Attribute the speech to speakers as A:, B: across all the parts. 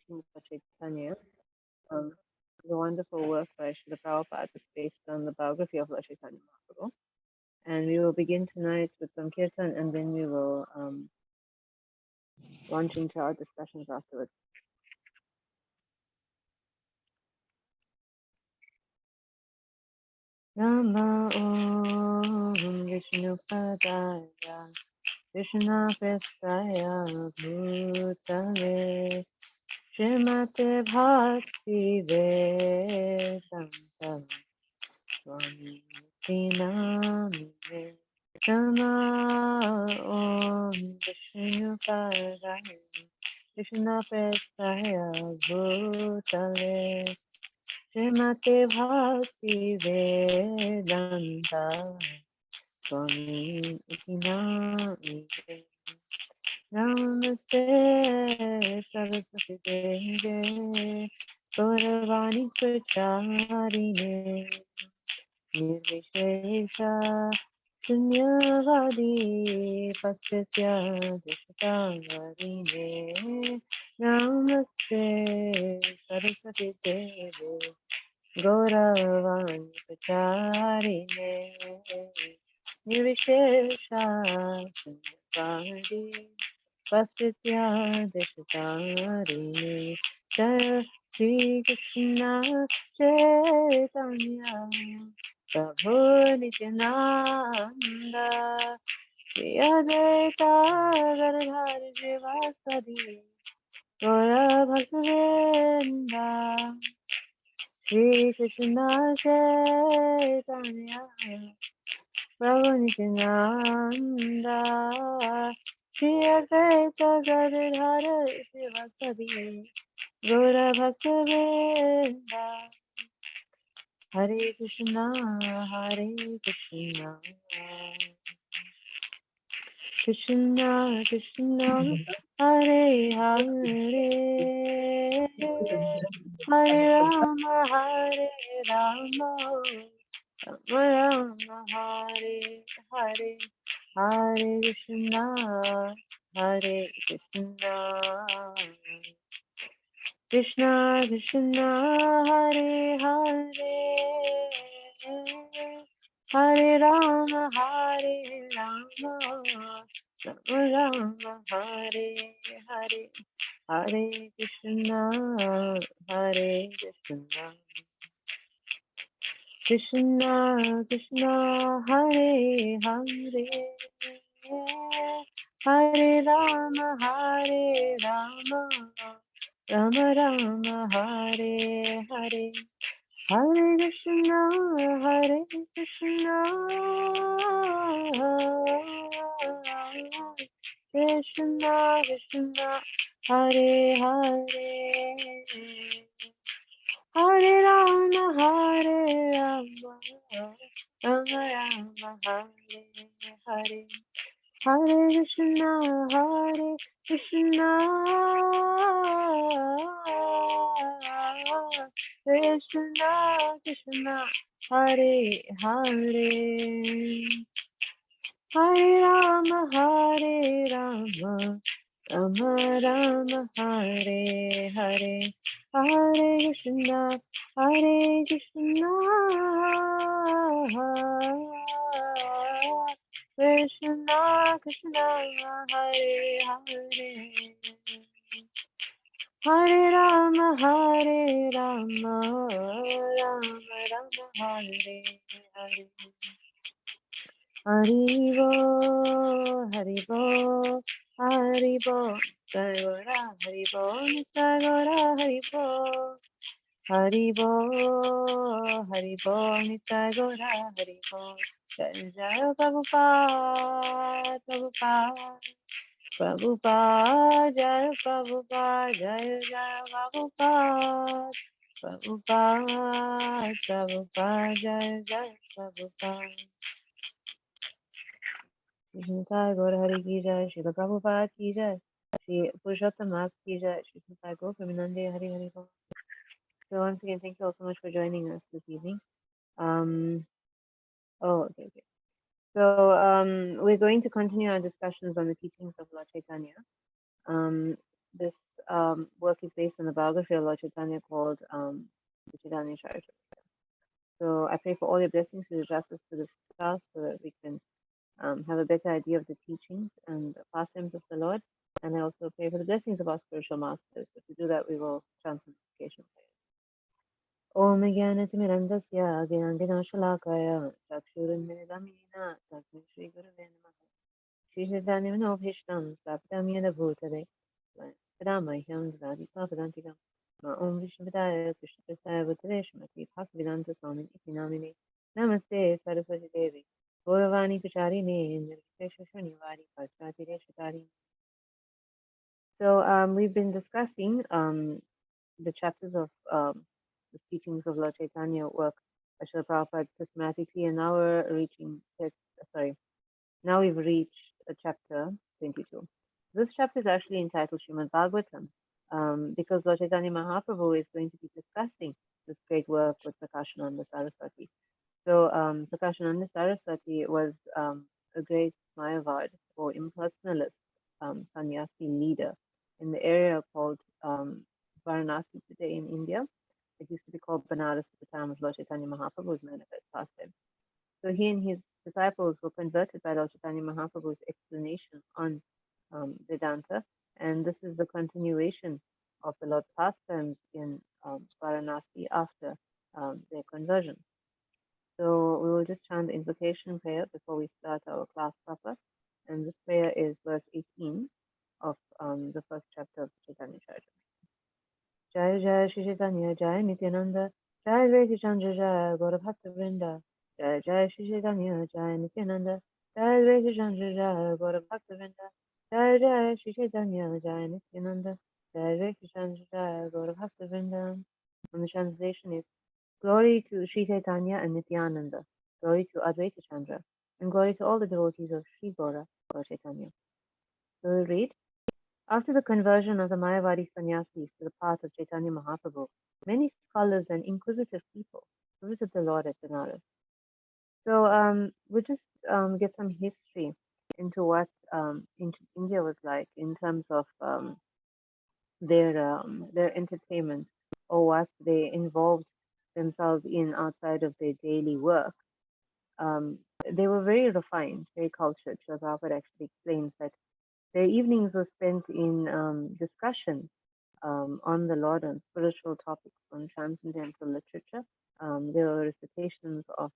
A: teachings of Caitanya. Um, the wonderful work by Srila Prabhupada is based on the biography of Lord Chaitanya Mahaprabhu. And we will begin tonight with some kirtan, and then we will launch into our discussions afterwards. Nama Om Vishnu Padaya Krishna Prestaya Bhutale Srimate Bhakti Vedanta Swami Namine Nama Om Vishnu Padaya Krishna Prestaya Bhutale Srimate Bhakti Vedanta Swami Namine Namaste Saraswati Devi Gauravani Pracharine Nirvishesha Shunyavadi Paschatya Dishitavarine Namaste Saraswati Devi Gauravani Pracharine Nirvishesha Shunyavadi Paschatya Dishitarini Jaya Shri Krishna Chaitanya Prabhu Nityananda Shri Advaita Gadadhar Srivasadi Gaura Bhaktivinoda Shri Krishna Chaitanya Prabhu Nityananda Shri Advaita Gadadhar Srivasadi Gaura Bhaktivinoda Hare Krishna, Hare Krishna, Krishna Krishna, Hare Hare, Hare Rama, Hare Rama, Rama Rama, Hare Hare, Hare Krishna, Hare Krishna. Krishna Krishna Hare Hare Hare Rama Hare Rama Rama Rama Hare Hare Hare Krishna Hare Krishna Krishna Krishna Hare Hare Hare Rama Hare Rama Rama Rama Hare Hare Hare Krishna Hare Krishna Krishna Krishna Hare Hare Hare Rama Hare Rama Rama Rama Hare Hare Hare Krishna Krishna Krishna Hare Hare Hare Rama Hare Rama Rama Rama Hare Hare Hare Krishna Krishna Krishna Hare Hare Hare Rama Hare Rama Rama Rama Hare Hare Haribo Haribo Haribo Gaura Haribo Gaura Haribo Haribo Haribo Nitya Gaura Haribo Jai Jai Prabhupada Prabhupada Prabhupada Jai Prabhupada Jai Jai Prabhupada Prabhupada Prabhupada Jai Jai Prabhupada Nitai Gaur Hari Ki Jai Srila Prabhupada Ki Jai Shri Purushottam Mas Ki Jai Shri Nitai Gaur Premanande Hari Hari Bol. So once again, thank you all so much for joining us this evening. Okay. So we're going to continue our discussions on the teachings of Lord Chaitanya. This work is based on the biography of Lord Chaitanya called the Chaitanya Charita. So I pray for all your blessings to justice to this class so that we can have a better idea of the teachings and the pastimes of the Lord. And I also pray for the blessings of our spiritual masters. If we do that, we will chant sanctification. Om Jnanatimirandasya Jnanvinashalaakaya Chakshurunmilitamina Tasmai Shri Gurave Namaha Shri Chaitanya-Manobhishtam Sthapitam Yena Bhutale Ramahyam Dvadi Swapadantikam Ma Om Vishnupadaya Krishna Prasaya Bhutale Shrimati Bhaktivedanta Swami Iti Namine Namaste Saraswati Devi Gauravani Pacharine Nirvishesha Shunivari Pachati Reshitari. So we've been discussing the chapters of the teachings of Lord Chaitanya work by Srila Prabhupada systematically, and now we're reaching now we've reached chapter 22. This chapter is actually entitled Srimad Bhagavatam, because Lord Chaitanya Mahaprabhu is going to be discussing this great work with Prakashananda Saraswati. So Prakashananda Saraswati was a great Mayavad or impersonalist sannyasi leader in the area called Varanasi today in India. It used to be called Banaras at the time of Lord Chaitanya Mahaprabhu's manifest pastime. So he and his disciples were converted by Lord Chaitanya Mahaprabhu's explanation on Vedanta, and this is the continuation of the Lord's pastimes in Varanasi after their conversion. So we will just chant the invocation prayer before we start our class proper, and this prayer is verse 18 of the first chapter of Chaitanya Charita. Jai Jai Shri Chaitanya Jai Nityananda Jai Vedi Chandra Jai Gaura Bhakta Vrinda Jai Jai Shri Chaitanya Jai Nityananda Jai Vedi Chandra Jai Gaura Bhakta Vrinda Jai Jai Shri Chaitanya Jai Nityananda Jai Vedi Chandra Jai Gaura Bhakta Vrinda. And the translation is: Glory to Sri Chaitanya and Nityananda, glory to Advaita Chandra, and glory to all the devotees of Sri Gaura or Chaitanya. So we'll read. After the conversion of the Mayavadi sannyasis to the path of Chaitanya Mahaprabhu, many scholars and inquisitive people visited the Lord at Benares. So we'll just get some history into what India was like in terms of their entertainment or what they involved themselves in outside of their daily work. They were very refined, very cultured. Srila Prabhupada actually explains that their evenings were spent in discussions on the Lord, on spiritual topics, on transcendental literature. There were recitations of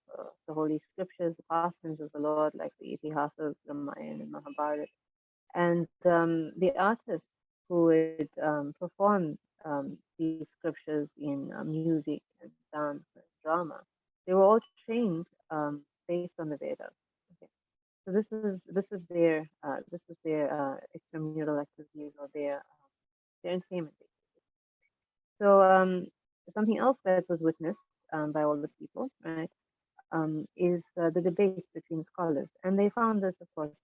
A: the Holy Scriptures, the pastimes of the Lord, like the Itihasas, Ramayana, and Mahabharata. And the artists who would perform these scriptures in music and dance and drama, they were all trained based on the Vedas. Okay. So this was their extramural activities or their entertainment. So something else that was witnessed by all the people, right, is the debates between scholars, and they found this, of course,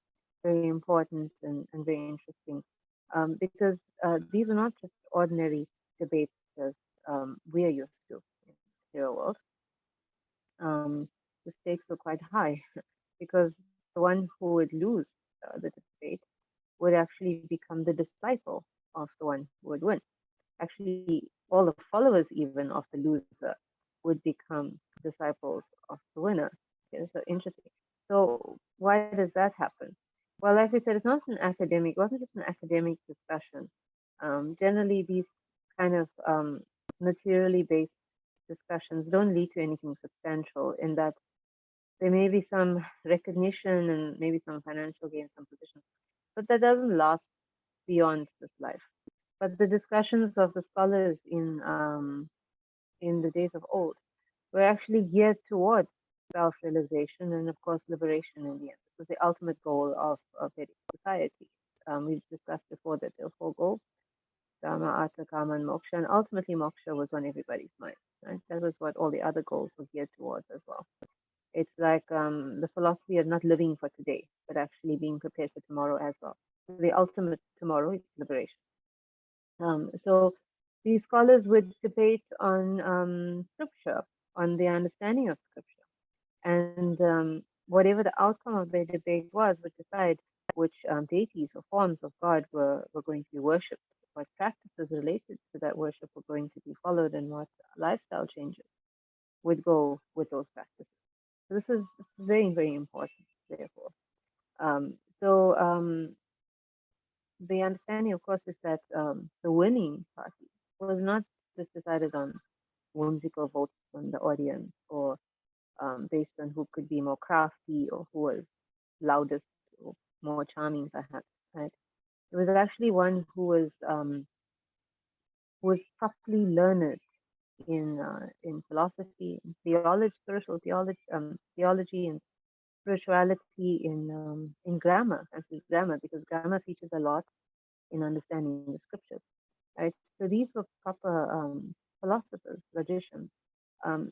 A: very important and very interesting, because these are not just ordinary debates as we are used to in the real world. The stakes were quite high because the one who would lose the debate would actually become the disciple of the one who would win. Actually, all the followers even of the loser would become disciples of the winner. Okay, so interesting. So why does that happen? Well, like we said, it wasn't just an academic discussion. Generally, these kind of materially based discussions don't lead to anything substantial in that there may be some recognition and maybe some financial gain, some position, but that doesn't last beyond this life. But the discussions of the scholars in the days of old were actually geared towards self-realization and, of course, liberation in the end. This was the ultimate goal of Vedic society. We've discussed before that there are four goals: Dharma, Artha, Kama, and Moksha, and ultimately Moksha was on everybody's mind. Right? That was what all the other goals were geared towards as well. It's like the philosophy of not living for today, but actually being prepared for tomorrow as well. So the ultimate tomorrow is liberation. So these scholars would debate on scripture, on the understanding of scripture, and whatever the outcome of their debate was would decide which deities or forms of God were going to be worshipped what practices related to that worship were going to be followed and what lifestyle changes would go with those practices. So this is very, very important, therefore. So the understanding, of course, is that the winning party was not just decided on whimsical votes from the audience or based on who could be more crafty or who was loudest or more charming, perhaps. Right? It was actually one who was properly learned in philosophy, in theology, spiritual theology, theology and spirituality in grammar, actually grammar, because grammar features a lot in understanding the scriptures. Right? So these were proper philosophers, logicians.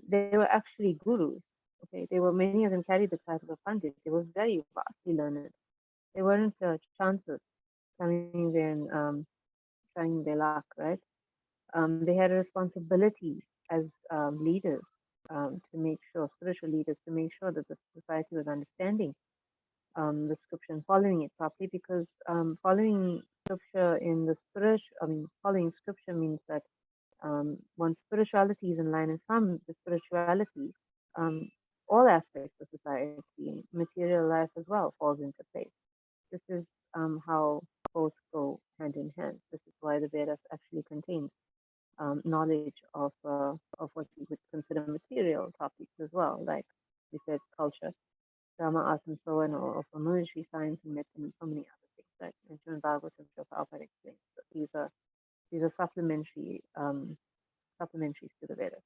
A: They were actually gurus. Okay, they were many of them carried the title of pandit. They were very vastly learned. They weren't chancers coming there and trying their luck, right? They had a responsibility as leaders to make sure, spiritual leaders, to make sure that the society was understanding the scripture and following it properly, because following scripture in the spiritual, I mean, following scripture means that once spirituality is in line, and from the spirituality, um, all aspects of society, material life as well, falls into place. This is how both go hand in hand. This is why the Vedas actually contains knowledge of what we would consider material topics as well, like we said, culture, drama, art, and so on, or also military science and medicine, and so many other things that mentioned Bhagavatam Prabhupada explains. So these are supplementaries to the Vedas.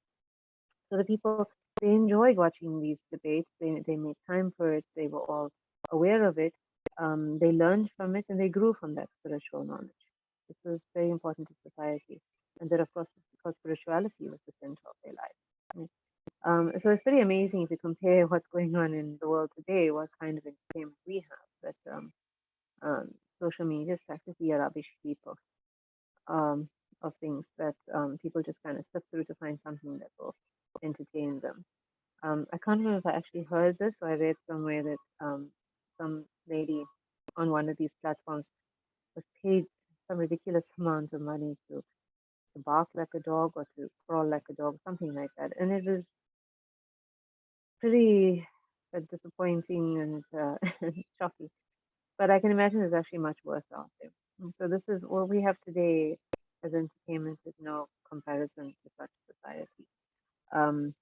A: So the people, they enjoyed watching these debates. They made time for it. They were all aware of it. They learned from it and they grew from that spiritual knowledge. This was very important to society. And that, of course, because spirituality was the center of their life. Right? So it's pretty amazing if you compare what's going on in the world today, what kind of entertainment we have. That social media is practically a rubbish heap of things that people just kind of sift through to find something that will entertain them. I can't remember if I actually heard this or I read somewhere that some lady on one of these platforms was paid some ridiculous amount of money to bark like a dog or to crawl like a dog, something like that. And it was pretty disappointing and shocking. But I can imagine there's actually much worse out there. And so this is what we have today as entertainment is no comparison to such society. Um,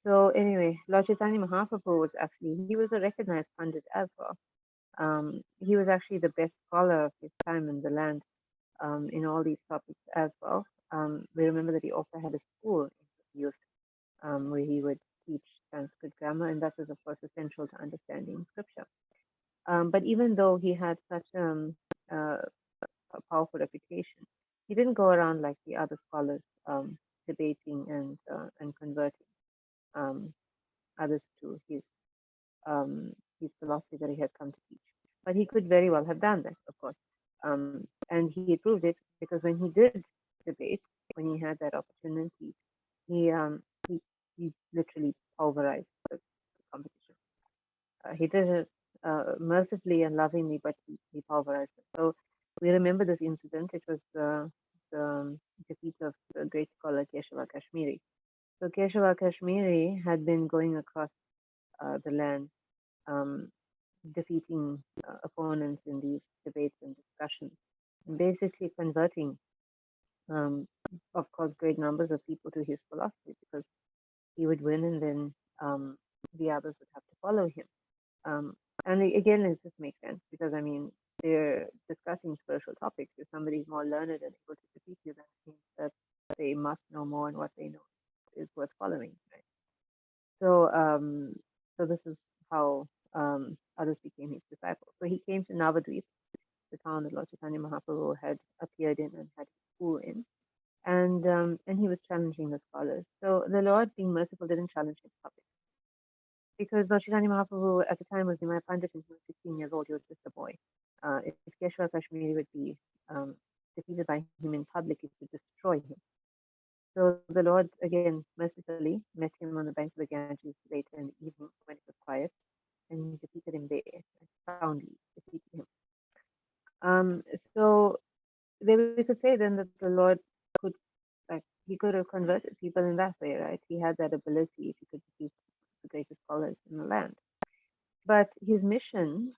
A: so anyway, Lord Chaitanya Mahaprabhu was actually, he was a recognized Pandit as well. He was actually the best scholar of his time in the land in all these topics as well. We remember that he also had a school in his youth where he would teach Sanskrit grammar, and that was, of course, essential to understanding scripture. But even though he had such a powerful reputation, he didn't go around like the other scholars debating and converting um, others to his philosophy that he had come to teach. But he could very well have done that, of course. And he proved it because when he did debate, when he had that opportunity, he he, he literally pulverized the competition. He did it mercifully and lovingly, but he pulverized it. So we remember this incident. It was the defeat of the great scholar Keshava Kashmiri. So Keshava Kashmiri had been going across the land, um, defeating opponents in these debates and discussions, and basically converting, um, of course, great numbers of people to his philosophy because he would win and then the others would have to follow him. Um, and again, it just makes sense because I mean, they're discussing spiritual topics. If somebody's more learned and able to defeat you, that means that they must know more, and what they know is worth following, right? So, so this is how others became his disciples. So he came to Navadvip, the town that Lord Chaitanya Mahaprabhu had appeared in and had his school in, and he was challenging the scholars. So the Lord, being merciful, didn't challenge him publicly because Lord Chaitanya Mahaprabhu at the time was Nimai Pandit and he was 16 years old. He was just a boy. If Keshava Kashmiri would be defeated by him in public, it would destroy him. So the Lord, again, mercifully met him on the banks of the Ganges later in the evening when it was quiet, and he defeated him there, soundly defeated him. So we could say then that the Lord could, like, he could have converted people in that way, right? He had that ability if he could be the greatest scholars in the land. But his mission,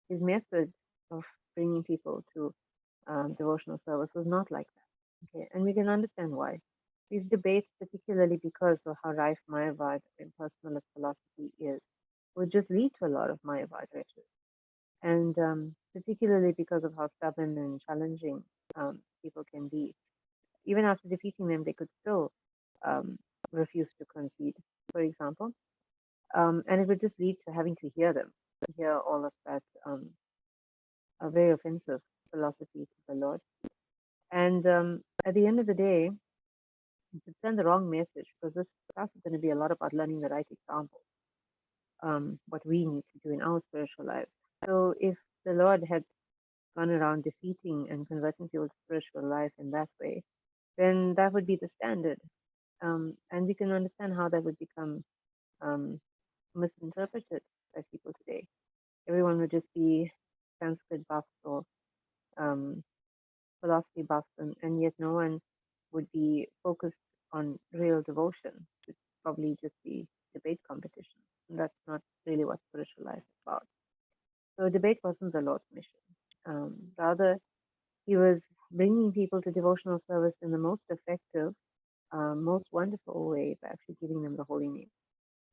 A: his method of bringing people to devotional service was not like that. Okay, and we can understand why. These debates, particularly because of how rife Mayavad and personalist philosophy is, would just lead to a lot of Mayavad rhetoric. And particularly because of how stubborn and challenging people can be. Even after defeating them, they could still um, refuse to concede, for example. And it would just lead to having to hear them, hear all of that very offensive philosophy to the Lord. And at the end of the day, to send the wrong message, because this class is going to be a lot about learning the right example, what we need to do in our spiritual lives. So if the Lord had gone around defeating and converting people's spiritual life in that way, then that would be the standard. And we can understand how that would become um, misinterpreted by people today. Everyone would just be Sanskrit buffs or um, philosophy buffs, and yet no one would be focused on real devotion. It'd probably just be debate competition. And that's not really what spiritual life is about. So debate wasn't the Lord's mission. Rather, he was bringing people to devotional service in the most effective, most wonderful way by actually giving them the holy name.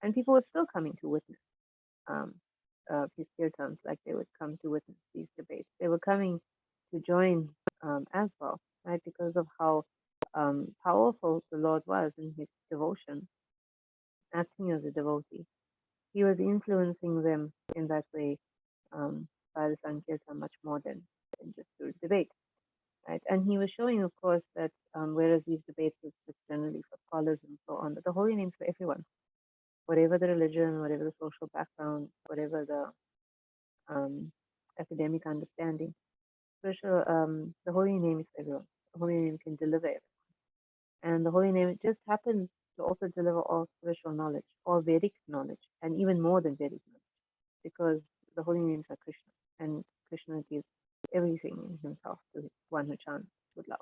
A: And people were still coming to witness um, his kirtans, like they would come to witness these debates. They were coming to join as well, right? Because of how powerful the Lord was in his devotion, acting as a devotee. He was influencing them in that way um, by the Sankirtan much more than just through debate. Right? And he was showing, of course, that whereas these debates are just generally for scholars and so on, that the holy names for everyone, whatever the religion, whatever the social background, whatever the academic understanding, spiritual, the holy name is for everyone. The holy name can deliver it, and the holy name just happens to also deliver all spiritual knowledge, all Vedic knowledge, and even more than Vedic knowledge, because the holy names are Krishna, and Krishna gives everything in himself to one who chants with love.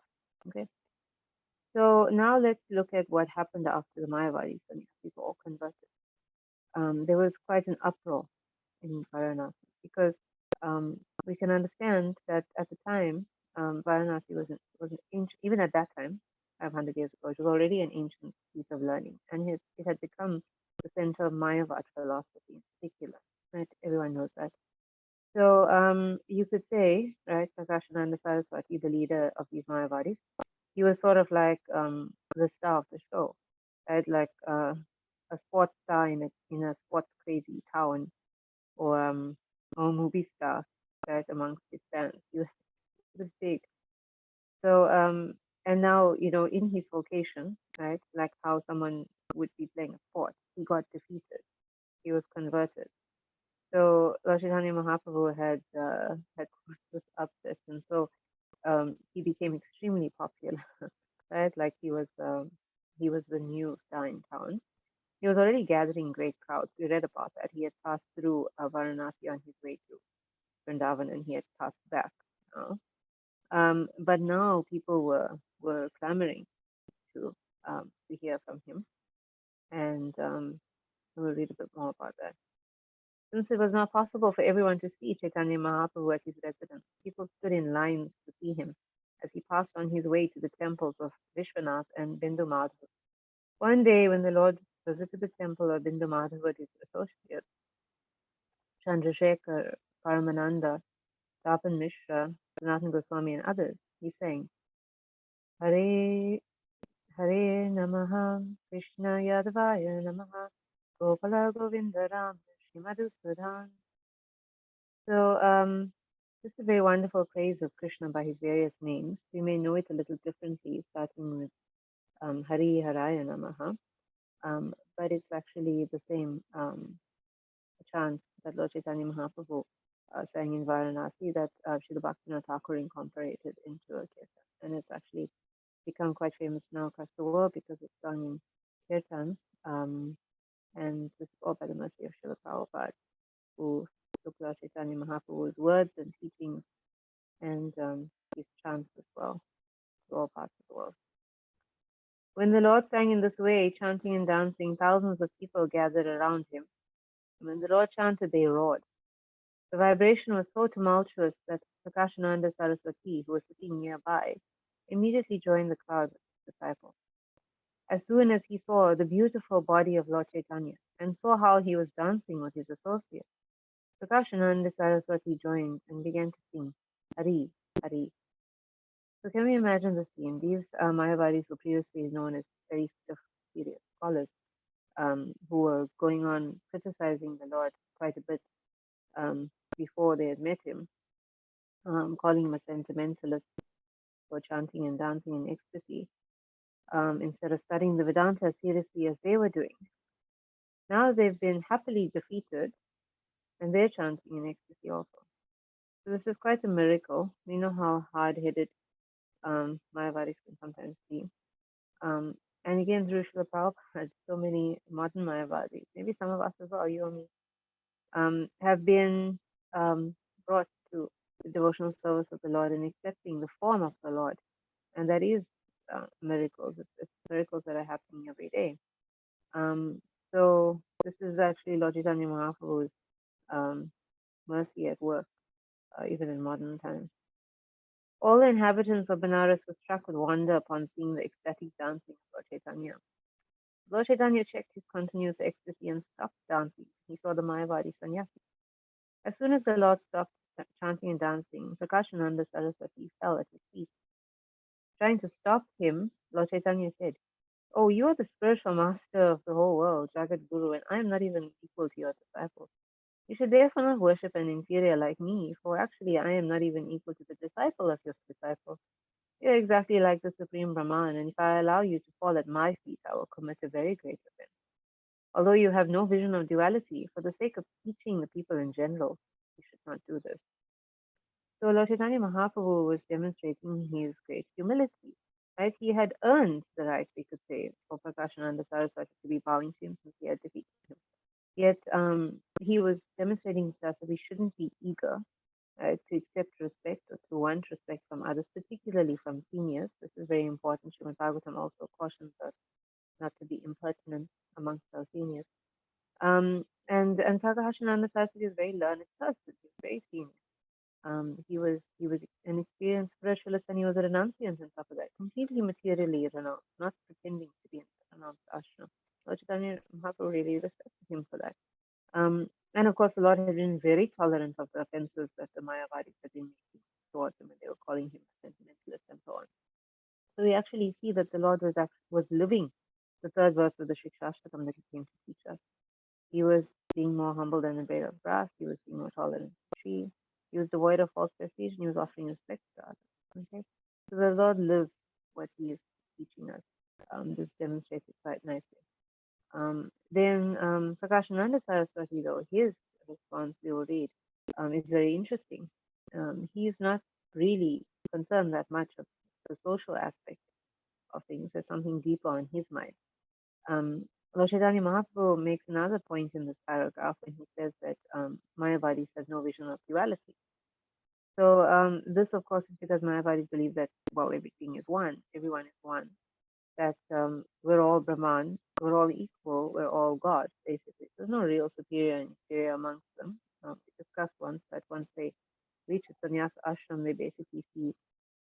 A: Okay. So now let's look at what happened after the Mayavadis and people all converted. There was quite an uproar in Varanasi because we can understand that at the time, Varanasi was an ancient, even at that time, 500 years ago, it was already an ancient piece of learning, and it had become the center of Mayavad philosophy in particular. Right, everyone knows that. So you could say, right, Prakashananda Saraswati, the leader of these Mayavadis, he was sort of like the star of the show, right? Like a sports star in a sports crazy town, or a movie star, right, amongst his fans. He was big. So and now in his vocation, right, like how someone would be playing a sport, he got defeated. He was converted. So Lord Chaitanya Mahaprabhu had caused this upset, and so he became extremely popular, right? Like he was the new star in town. He was already gathering great crowds. We read about that. He had passed through Varanasi on his way to Vrindavan, and he had passed back. You know? But now people were clamoring to hear from him, and we'll read a bit more about that. Since it was not possible for everyone to see Chaitanya Mahaprabhu at his residence, people stood in lines to see him as he passed on his way to the temples of Vishwanath and Bindu Madhav. One day, when the Lord visited the temple of Bindu Madhav with his associates, Chandrasekhar, Paramananda, Tapan Mishra, Sanatana Goswami, and others, he sang, Hare Hare Namaha, Krishna Yadavaya Namaha, Gopala Govinda Ram, Srimadhusudan. So, this is a very wonderful praise of Krishna by his various names. We may know it a little differently, starting with Hari Haraya Namaha, but it's actually the same chant that Lord Chaitanya Mahaprabhu sang in Varanasi that Srila Bhaktivinoda Thakur incorporated into a kirtan. And it's actually become quite famous now across the world because it's sung in kirtans. And this is all by the mercy of Srila Prabhupada, who took Lord Chaitanya Mahaprabhu's words and teachings and these chants as well to all parts of the world. When the Lord sang in this way, chanting and dancing, thousands of people gathered around him. When the Lord chanted, they roared. The vibration was so tumultuous that Prakashananda Saraswati, who was sitting nearby, immediately joined the crowd of disciples. As soon as he saw the beautiful body of Lord Chaitanya and saw how he was dancing with his associates, Prakashananda Saraswati joined and began to sing, Hari, Hari. So can we imagine the scene? These Mayavadis were previously known as very stiff, serious scholars who were going on criticizing the Lord quite a bit before they had met him, calling him a sentimentalist for chanting and dancing in ecstasy, instead of studying the Vedanta as seriously as they were doing. Now they've been happily defeated, and they're chanting in ecstasy also. So this is quite a miracle. We know how hard-headed Mayavadis can sometimes be. And again, through Srila Prabhupada, so many modern Mayavadis, maybe some of us as well, you or me, have been brought to the devotional service of the Lord and accepting the form of the Lord. And that is miracles. It's miracles that are happening every day. So this is actually Lord Chaitanya Mahaprabhu's mercy at work, even in modern times. All the inhabitants of Benares were struck with wonder upon seeing the ecstatic dancing of Lord Chaitanya. Lord Chaitanya checked his continuous ecstasy and stopped dancing. He saw the Mayavadi sannyasi. As soon as the Lord stopped chanting and dancing, Prakashananda Saraswati fell at his feet. Trying to stop him, Lord Chaitanya said, "Oh, you are the spiritual master of the whole world, Jagat Guru, and I am not even equal to your disciple. You should therefore not worship an inferior like me, for actually I am not even equal to the disciple of your disciple. You are exactly like the Supreme Brahman, and if I allow you to fall at my feet, I will commit a very great offense. Although you have no vision of duality, for the sake of teaching the people in general, you should not do this." So Lord Chaitanya Mahaprabhu was demonstrating his great humility. Right? He had earned the right, we could say, for Prakashananda Saraswati to be bowing to him since he had defeated him. Yet he was demonstrating to us that we shouldn't be eager to accept respect or to want respect from others, particularly from seniors. This is very important. Srimad Bhagavatam also cautions us not to be impertinent amongst our seniors. And Prakashananda Saraswati is very learned person. He's very senior. He was an experienced spiritualist, and he was a renunciant on top of that, completely materially renounced, not pretending to be in a renounced ashram. Lord Chaitanya Mahaprabhu really respected him for that. And of course, the Lord had been very tolerant of the offenses that the Mayavadis had been making towards him, and they were calling him a sentimentalist and so on. So we actually see that the Lord was living the third verse of the Shikshashtakam that he came to teach us. He was being more humble than a blade of grass. He was being more tolerant than a tree. He was devoid of false prestige, and he was offering respect to others. Okay, so the Lord lives what He is teaching us. This demonstrates it quite nicely. Then Prakashananda Saraswati, though, his response we will read is very interesting. He's not really concerned that much of the social aspect of things. There's something deeper in his mind. Lord Chaitanya Mahaprabhu makes another point in this paragraph when he says that Mayavadis has no vision of duality. So this, of course, is because Mayavadis believe that, well, everything is one, everyone is one, that we're all Brahman, we're all equal, we're all God, basically. There's no real superior and inferior amongst them. We discussed once that once they reach a sannyasa ashram, they basically see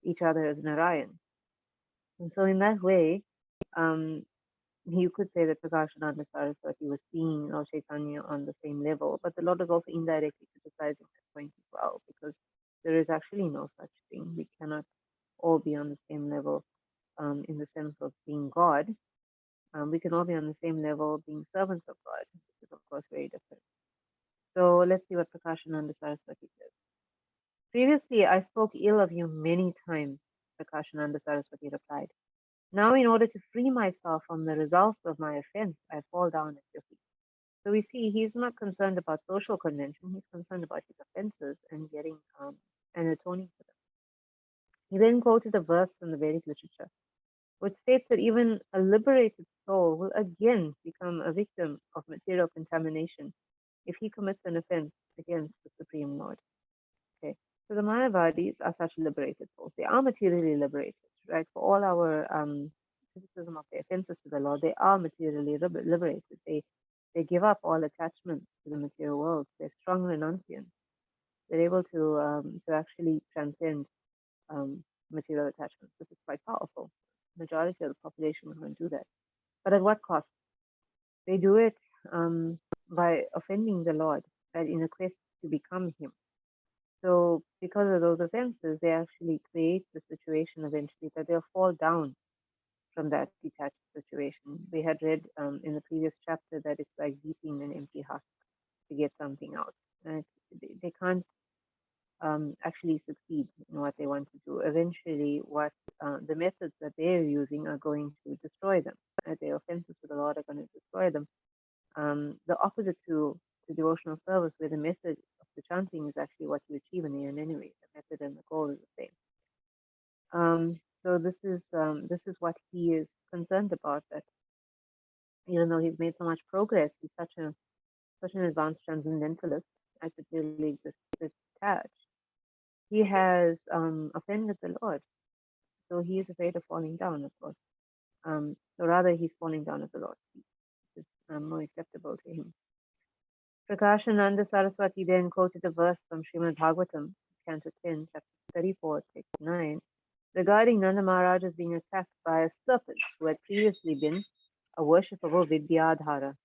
A: each other as Narayan. And so in that way, you could say that Prakashananda Saraswati was seeing Lord Chaitanya on the same level, but the Lord is also indirectly criticizing that point as well, because there is actually no such thing. We cannot all be on the same level in the sense of being God. We can all be on the same level being servants of God, which is of course very different. So let's see what Prakashananda Saraswati says. "Previously, I spoke ill of you many times," Prakashananda Saraswati replied. "Now, in order to free myself from the results of my offense, I fall down at your feet." So we see he's not concerned about social convention, he's concerned about his offenses and getting and atoning for them. He then quoted a verse from the Vedic literature, which states that even a liberated soul will again become a victim of material contamination if he commits an offense against the Supreme Lord. Okay. So the Mayavadis are such liberated souls. They are materially liberated, right? For all our criticism of the offenses to the Lord, they are materially liberated. They give up all attachments to the material world. They're strong renunciants. They're able to actually transcend material attachments. This is quite powerful. Majority of the population can't do that. But at what cost? They do it by offending the Lord, right, in a quest to become Him. So because of those offenses, they actually create the situation eventually that they'll fall down from that detached situation. We had read in the previous chapter that it's like beating an empty husk to get something out. Right? They can't actually succeed in what they want to do. Eventually, what the methods that they're using are going to destroy them. Right? Their offenses to the Lord are going to destroy them. The opposite to devotional service, where the method of the chanting is actually what you achieve in the end anyway. The method and the goal is the same. So this is what he is concerned about. That even though he's made so much progress, he's such an advanced transcendentalist, I particularly detached. He has offended the Lord, so he is afraid of falling down. Of course, so rather he's falling down at the Lord's feet, which is more acceptable to him. Prakashananda Saraswati then quoted a verse from Srimad Bhagavatam, Canto 10, chapter 34, text 9, regarding Nanda Maharaj as being attacked by a serpent who had previously been a worshipable Vidyadhara.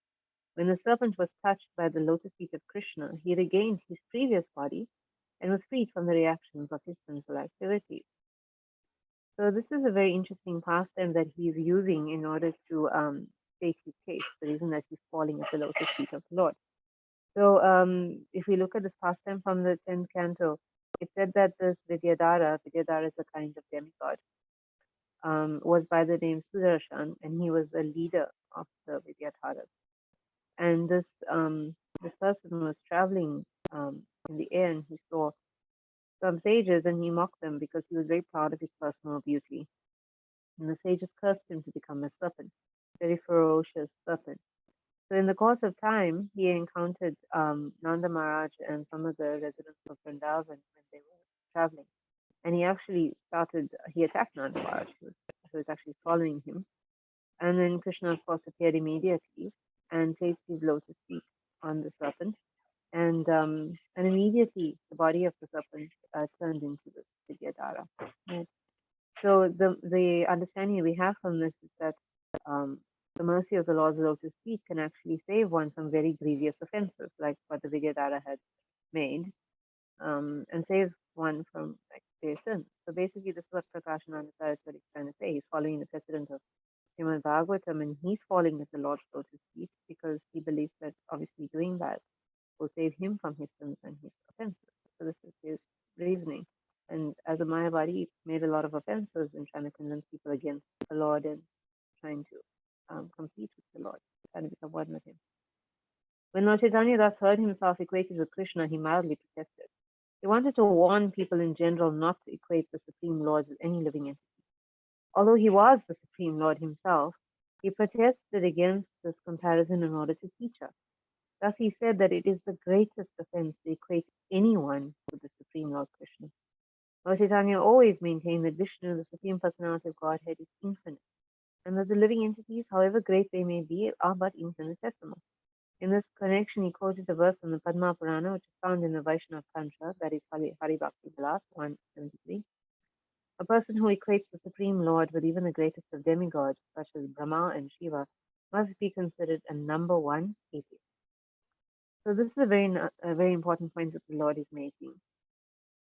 A: When the serpent was touched by the lotus feet of Krishna, he regained his previous body and was freed from the reactions of his sinful activities. So this is a very interesting pastime that he's using in order to state his case, the reason that he's falling at the lotus feet of the Lord. So if we look at this pastime from the 10th canto, it said that this Vidyadhara is a kind of demigod, was by the name Sudarshan, and he was the leader of the Vidyadharas. And this person was traveling in the air, and he saw some sages, and he mocked them because he was very proud of his personal beauty. And the sages cursed him to become a serpent, very ferocious serpent. So in the course of time, he encountered Nanda Maharaj and some of the residents of Vrindavan when they were traveling. And he attacked Nanda Maharaj, who was actually following him. And then Krishna, of course, appeared immediately and placed his lotus feet on the serpent. And immediately the body of the serpent turned into this Vidyadhara. Right? So the understanding we have from this is that the mercy of the Lord's lotus feet can actually save one from very grievous offenses, like what the Vidyadhara had made, and save one from like their sins. So basically, this is what Prakashananda Saraswati is trying to say. He's following the precedent of Srimad Bhagavatam, and he's falling at the Lord's lotus feet because he believes that obviously doing that will save him from his sins and his offenses. So this is his reasoning. And as a Mayavadi, he made a lot of offenses in trying to convince people against the Lord and trying to compete with the Lord, trying to become one with him. When Lord Chaitanya thus heard himself equated with Krishna, he mildly protested. He wanted to warn people in general not to equate the Supreme Lord with any living entity. Although he was the Supreme Lord himself, he protested against this comparison in order to teach us. Thus he said that it is the greatest offense to equate anyone with the Supreme Lord Krishna. Lord Chaitanya always maintained that Vishnu, the Supreme Personality of Godhead, is infinite, and that the living entities, however great they may be, are but infinitesimal. In this connection, he quoted a verse from the Padma Purana, which is found in the Vaishnava Tantra, that is Hari Bhakti Vilas 173. A person who equates the Supreme Lord with even the greatest of demigods, such as Brahma and Shiva, must be considered a number one atheist. So this is a very important point that the Lord is making.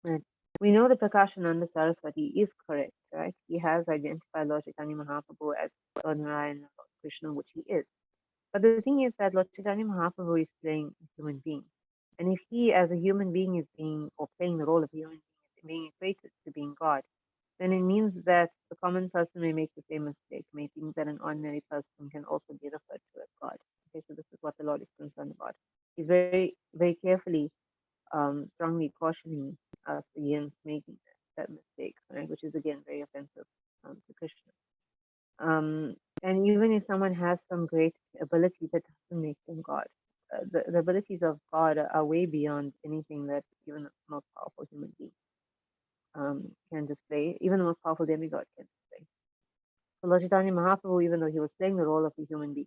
A: And we know that Prakashananda Saraswati is correct, right? He has identified Lord Chaitanya Mahaprabhu as Lord Narayana, Lord Krishna, which he is. But the thing is that Lord Chaitanya Mahaprabhu is playing a human being. And if he, as a human being, is playing the role of a human being, being equated to being God, then it means that the common person may make the same mistake, may think that an ordinary person can also be referred to as God. Okay, so this is what the Lord is concerned about. He's very carefully, strongly cautioning us against making that mistake, right? Which is again very offensive to Krishna. And even if someone has some great ability, that doesn't make them God. The abilities of God are way beyond anything that even the most powerful human being can display, even the most powerful demigod can display. So Lord Chaitanya Mahaprabhu, even though he was playing the role of a human being,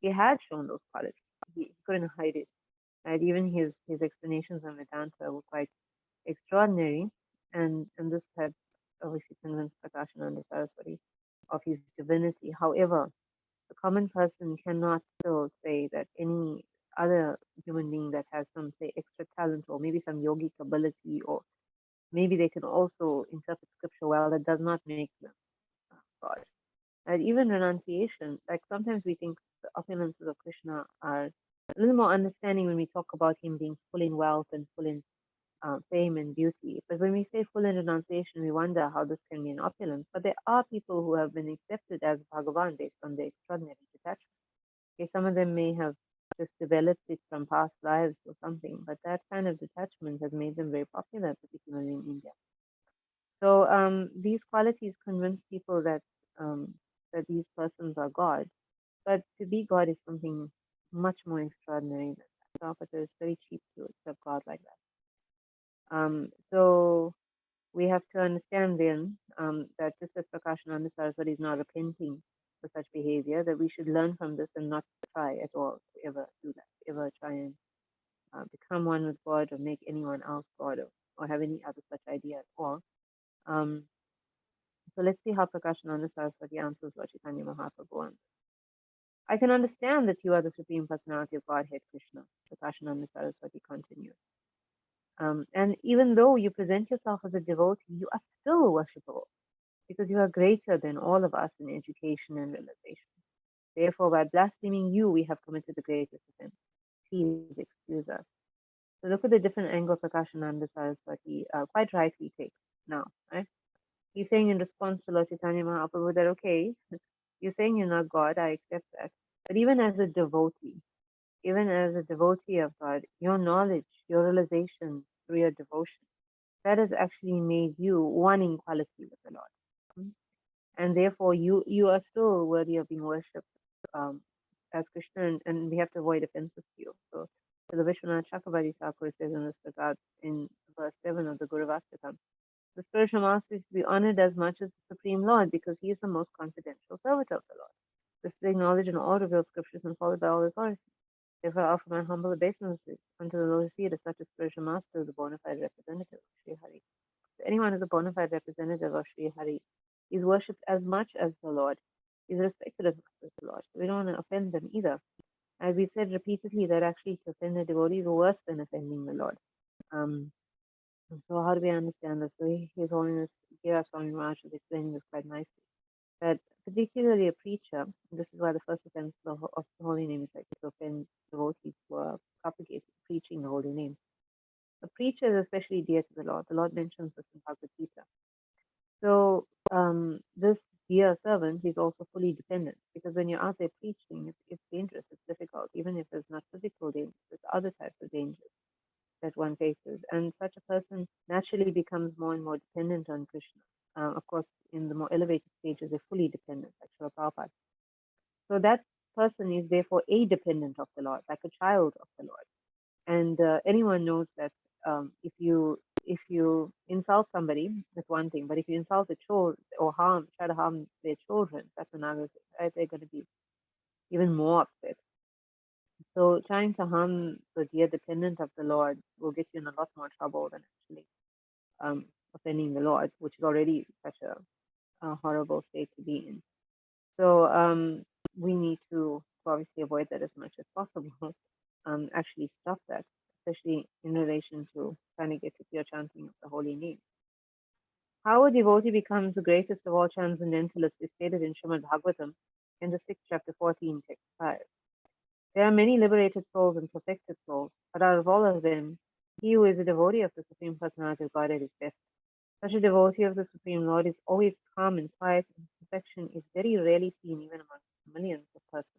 A: he had shown those qualities. He couldn't hide it. And even his explanations on Vedanta were quite extraordinary, and this had obviously convinced Prakashananda Saraswati of his divinity. However, the common person cannot still say that any other human being that has some, say, extra talent or maybe some yogic ability, or maybe they can also interpret scripture well, that does not make them God. And even renunciation, like sometimes we think the opulences of Krishna are a little more understanding when we talk about him being full in wealth and full in fame and beauty. But when we say full in renunciation, we wonder how this can be an opulence. But there are people who have been accepted as Bhagavan based on their extraordinary detachment. Okay, some of them may have just developed it from past lives or something, but that kind of detachment has made them very popular, particularly in India. So these qualities convince people that these persons are God. But to be God is something much more extraordinary than that. Prabhupada is very cheap to accept God like that. So we have to understand then that just as Prakashananda Saraswati is not repenting for such behavior, that we should learn from this and not try at all to ever do that, ever try and become one with God or make anyone else God, or have any other such idea at all. Um, so let's see how Prakashananda Saraswati answers Lord Chaitanya Mahaprabhu. I can understand that you are the Supreme Personality of Godhead, Krishna, Prakashananda Saraswati continued. And even though you present yourself as a devotee, you are still worshipable because you are greater than all of us in education and realization. Therefore, by blaspheming you, we have committed the greatest offense. Please excuse us. So look at the different angle Prakashananda Saraswati quite rightly takes now, right? He's saying in response to Lord Chaitanya Mahaprabhu that, okay, you're saying you're not God, I accept that. But even as a devotee of God, your knowledge, your realization through your devotion, that has actually made you one in quality with the Lord. And therefore, you are still worthy of being worshipped as Krishna, and we have to avoid offenses to you. So, the Vishwanath Chakravarti Thakur says in this regard in verse 7 of the Guru Vastakam, the spiritual master is to be honored as much as the Supreme Lord because he is the most confidential servant of the Lord. This is acknowledged in all revealed scriptures and followed by all authorities. Therefore, I offer my humble obeisances unto the lotus feet of such a spiritual master, the bona fide representative of Sri Hari. So anyone who is a bona fide representative of Sri Hari is worshipped as much as the Lord, is respected as much as the Lord. So we don't want to offend them either. As we've said repeatedly, that actually to offend the devotees is worse than offending the Lord. So how do we understand this? So His Holiness Gira Swami Maharaj is explaining this quite nicely. That particularly a preacher, this is why the first offense of the holy name is like to offend devotees who are propagating, preaching the holy name. A preacher is especially dear to the Lord. The Lord mentions this in Bhagavad Gita. So this dear servant is also fully dependent because when you're out there preaching, it's dangerous, it's difficult, even if there's not physical danger, there's other types of dangers that one faces. And such a person naturally becomes more and more dependent on Krishna. Of course, in the more elevated stages, they're fully dependent, like Srila Prabhupada. So that person is therefore a dependent of the Lord, like a child of the Lord. And anyone knows that if you insult somebody, that's one thing. But if you insult a child or try to harm their children, that's another thing. Right? They're going to be even more upset. So trying to harm the dear dependent of the Lord will get you in a lot more trouble than actually offending the Lord, which is already such a horrible state to be in. So we need to obviously avoid that as much as possible. Actually stop that, especially in relation to trying to get to pure chanting of the holy name. How a devotee becomes the greatest of all transcendentalists is stated in Srimad Bhagavatam in the 6th chapter 14, text 5. There are many liberated souls and perfected souls, but out of all of them, he who is a devotee of the Supreme Personality of Godhead is best. Such a devotee of the Supreme Lord is always calm and quiet, and his perfection is very rarely seen even among millions of persons.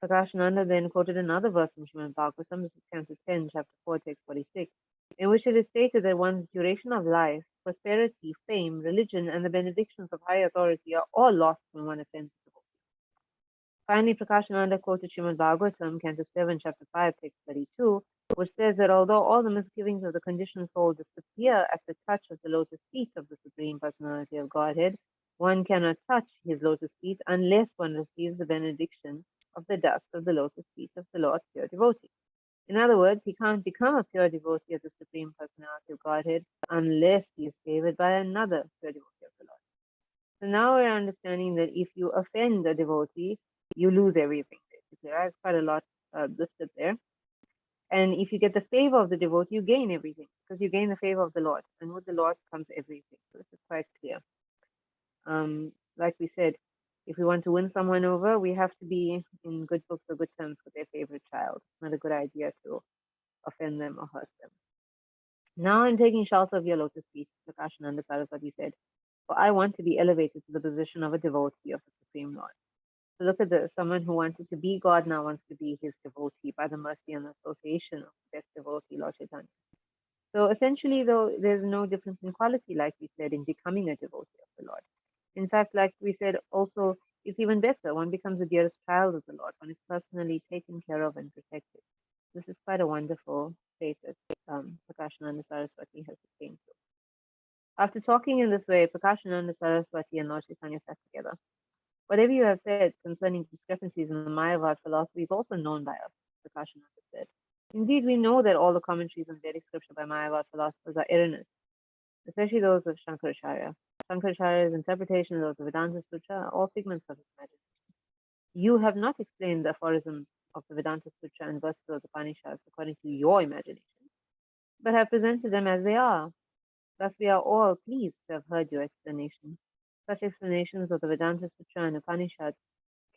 A: Prakashananda then quoted another verse from Srimad Bhagavatam, this is Canto 10, chapter 4, text 46, in which it is stated that one's duration of life, prosperity, fame, religion, and the benedictions of high authority are all lost when one offends the devotee. Finally, Prakashananda quoted Srimad Bhagavatam, Canto 7, chapter 5, text 32, which says that although all the misgivings of the conditioned soul disappear at the touch of the lotus feet of the Supreme Personality of Godhead, one cannot touch his lotus feet unless one receives the benediction of the dust of the lotus feet of the Lord pure devotee. In other words, he can't become a pure devotee of the Supreme Personality of Godhead unless he is favored by another pure devotee of the Lord. So now we're understanding that if you offend a devotee, you lose everything, basically. Right? Quite a lot listed there. And if you get the favor of the devotee, you gain everything because you gain the favor of the Lord. And with the Lord comes everything. So this is quite clear. Like we said, if we want to win someone over, we have to be in good books or good terms with their favorite child. It's not a good idea to offend them or hurt them. Now I'm taking shelter of your lotus feet, Prakashananda Saraswati said, for I want to be elevated to the position of a devotee of the Supreme Lord. So look at this, someone who wanted to be God now wants to be his devotee by the mercy and association of the best devotee, Lord Chaitanya. So essentially, though, there's no difference in quality, like we said, in becoming a devotee of the Lord. In fact, like we said, also, it's even better. One becomes the dearest child of the Lord. One is personally taken care of and protected. This is quite a wonderful state that Prakashananda Saraswati has attained to. After talking in this way, Prakashananda Saraswati and Lord Chaitanya sat together. Whatever you have said concerning discrepancies in the Mayavad philosophy is also known by us, Prakashananda said. Indeed, we know that all the commentaries on Vedic scripture by Mayavad philosophers are erroneous, especially those of Shankaracharya. Shankaracharya's interpretation of the Vedanta Sutra are all figments of his imagination. You have not explained the aphorisms of the Vedanta Sutra and verses of the Upanishads according to your imagination, but have presented them as they are. Thus, we are all pleased to have heard your explanation. Such explanations of the Vedanta Sutra and Upanishads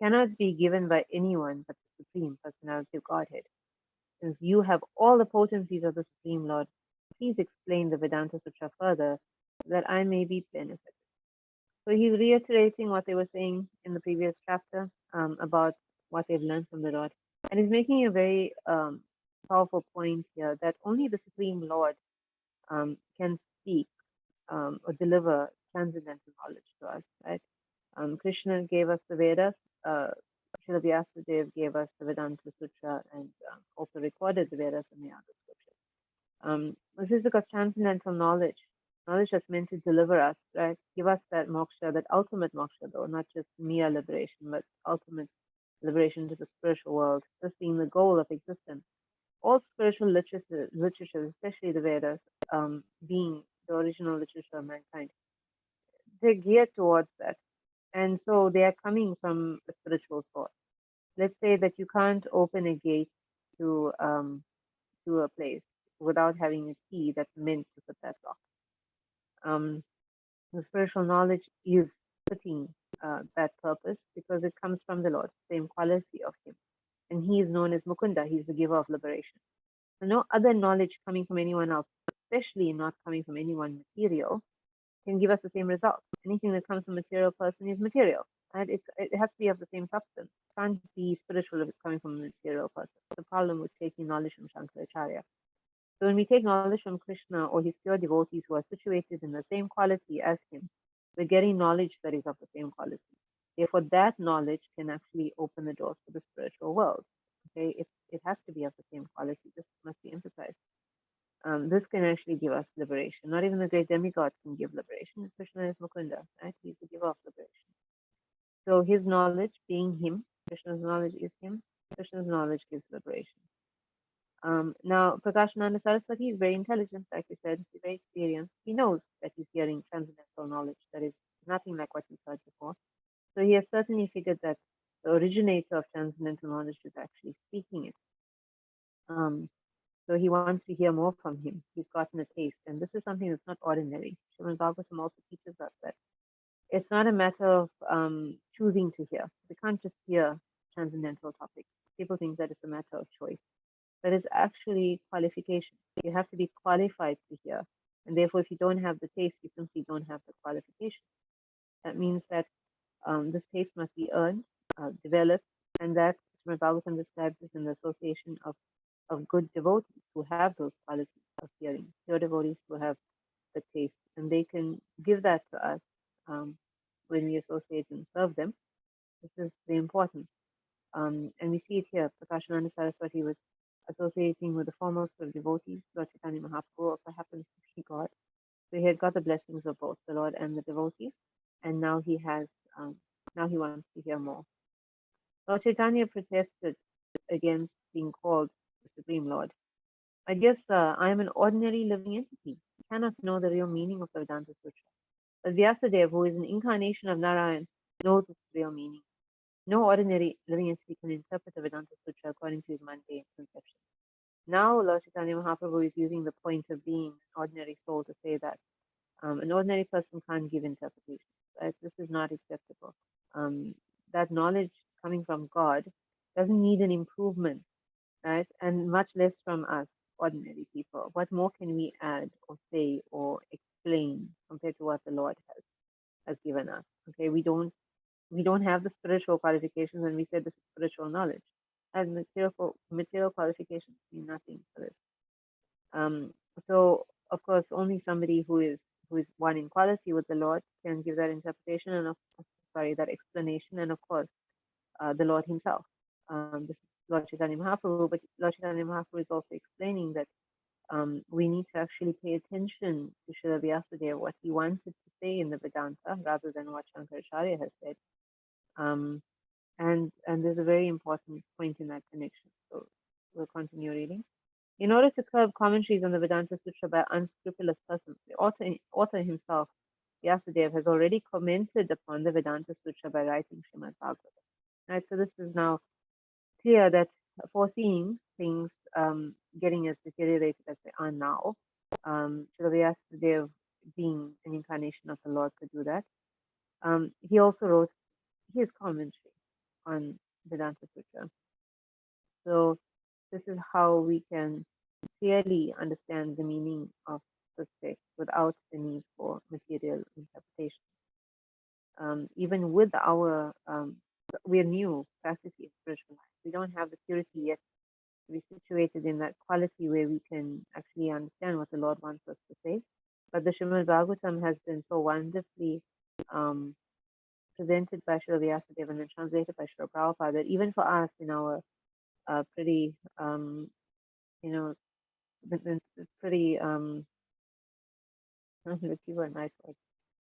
A: cannot be given by anyone but the Supreme Personality of Godhead. Since you have all the potencies of the Supreme Lord, please explain the Vedanta Sutra further so that I may be benefited. So he's reiterating what they were saying in the previous chapter about what they've learned from the Lord. And he's making a very powerful point here that only the Supreme Lord can speak or deliver transcendental knowledge to us, right? Krishna gave us the Vedas. Srila Vyasadeva gave us the Vedanta Sutra and also recorded the Vedas and the other scriptures. This is because transcendental knowledge that's meant to deliver us, right? Give us that moksha, that ultimate moksha, though, not just mere liberation, but ultimate liberation to the spiritual world, this being the goal of existence. All spiritual literature, especially the Vedas, being the original literature of mankind, they're geared towards that. And so they are coming from a spiritual source. Let's say that you can't open a gate to a place without having a key that's meant to put that lock. The spiritual knowledge is fitting that purpose because it comes from the Lord, same quality of Him. And He is known as Mukunda, He's the giver of liberation. So no other knowledge coming from anyone else, especially not coming from anyone material, can give us the same result. Anything that comes from a material person is material. And it has to be of the same substance. It can't be spiritual if it's coming from a material person. The problem with taking knowledge from Shankaracharya. So when we take knowledge from Krishna or his pure devotees who are situated in the same quality as him, we're getting knowledge that is of the same quality. Therefore, that knowledge can actually open the doors to the spiritual world. Okay, it has to be of the same quality. This must be emphasized. This can actually give us liberation. Not even the great demigods can give liberation. Krishna is Mukunda, right? He's the giver of liberation. So his knowledge being him, Krishna's knowledge is him, Krishna's knowledge gives liberation. Now, Prakashananda Saraswati is very intelligent, like we said, he's very experienced. He knows that he's hearing transcendental knowledge that is nothing like what he's heard before. So he has certainly figured that the originator of transcendental knowledge is actually speaking it. So he wants to hear more from him. He's gotten a taste, and this is something that's not ordinary. Srimad Bhagavatam also teaches us that it's not a matter of choosing to hear. We can't just hear transcendental topics. People think that it's a matter of choice. That is actually qualification. You have to be qualified to hear. And therefore, if you don't have the taste, you simply don't have the qualification. That means that this taste must be earned, developed, and that Srimad Bhagavatam describes this in the association of good devotees who have those qualities of hearing, pure devotees who have the taste, and they can give that to us when we associate and serve them. This is the importance. And we see it here. Prakashananda Saraswati was associating with the foremost of devotees. Lord Chaitanya Mahaprabhu also happens to be God. So he had got the blessings of both the Lord and the devotees, and now he has, now he wants to hear more. Lord Chaitanya protested against being called the Supreme Lord. I guess I am an ordinary living entity. I cannot know the real meaning of the Vedanta Sutra. But Vyasadeva, who is an incarnation of Narayan, knows its real meaning. No ordinary living entity can interpret the Vedanta Sutra according to his mundane conception. Now, Lord Chaitanya Mahaprabhu is using the point of being an ordinary soul to say that an ordinary person can't give interpretation. Right? This is not acceptable. That knowledge coming from God doesn't need an improvement, right? And much less from us, ordinary people. What more can we add or say or explain compared to what the Lord has given us? Okay, we don't have the spiritual qualifications, and we say this is spiritual knowledge. And material qualifications mean nothing for this. Um, so of course, only somebody who is one in quality with the Lord can give that interpretation and that explanation, and of course, the Lord Himself. This is Lord Chaitanya Mahaprabhu, but Lord Chaitanya Mahaprabhu is also explaining that we need to actually pay attention to Srila Vyasadeva, what he wanted to say in the Vedanta, rather than what Shankaracharya has said. And there's a very important point in that connection. So we'll continue reading. In order to curb commentaries on the Vedanta Sutra by unscrupulous persons, the author himself, Vyasadeva, has already commented upon the Vedanta Sutra by writing Srimad Bhagavatam. Right, so this is now clear that foreseeing things getting as deteriorated as they are now, Srila Vyasadeva, being an incarnation of the Lord, could do that. He also wrote his commentary on Vedanta Sutra. So this is how we can clearly understand the meaning of this text without the need for material interpretation. Even with our, we're new practicing spiritual life. We don't have the purity yet to be situated in that quality where we can actually understand what the Lord wants us to say. But the Srimad Bhagavatam has been so wonderfully presented by Srila Vyasadeva and then translated by Srila Prabhupada that even for us in our pretty, pretty, looking for a nice word,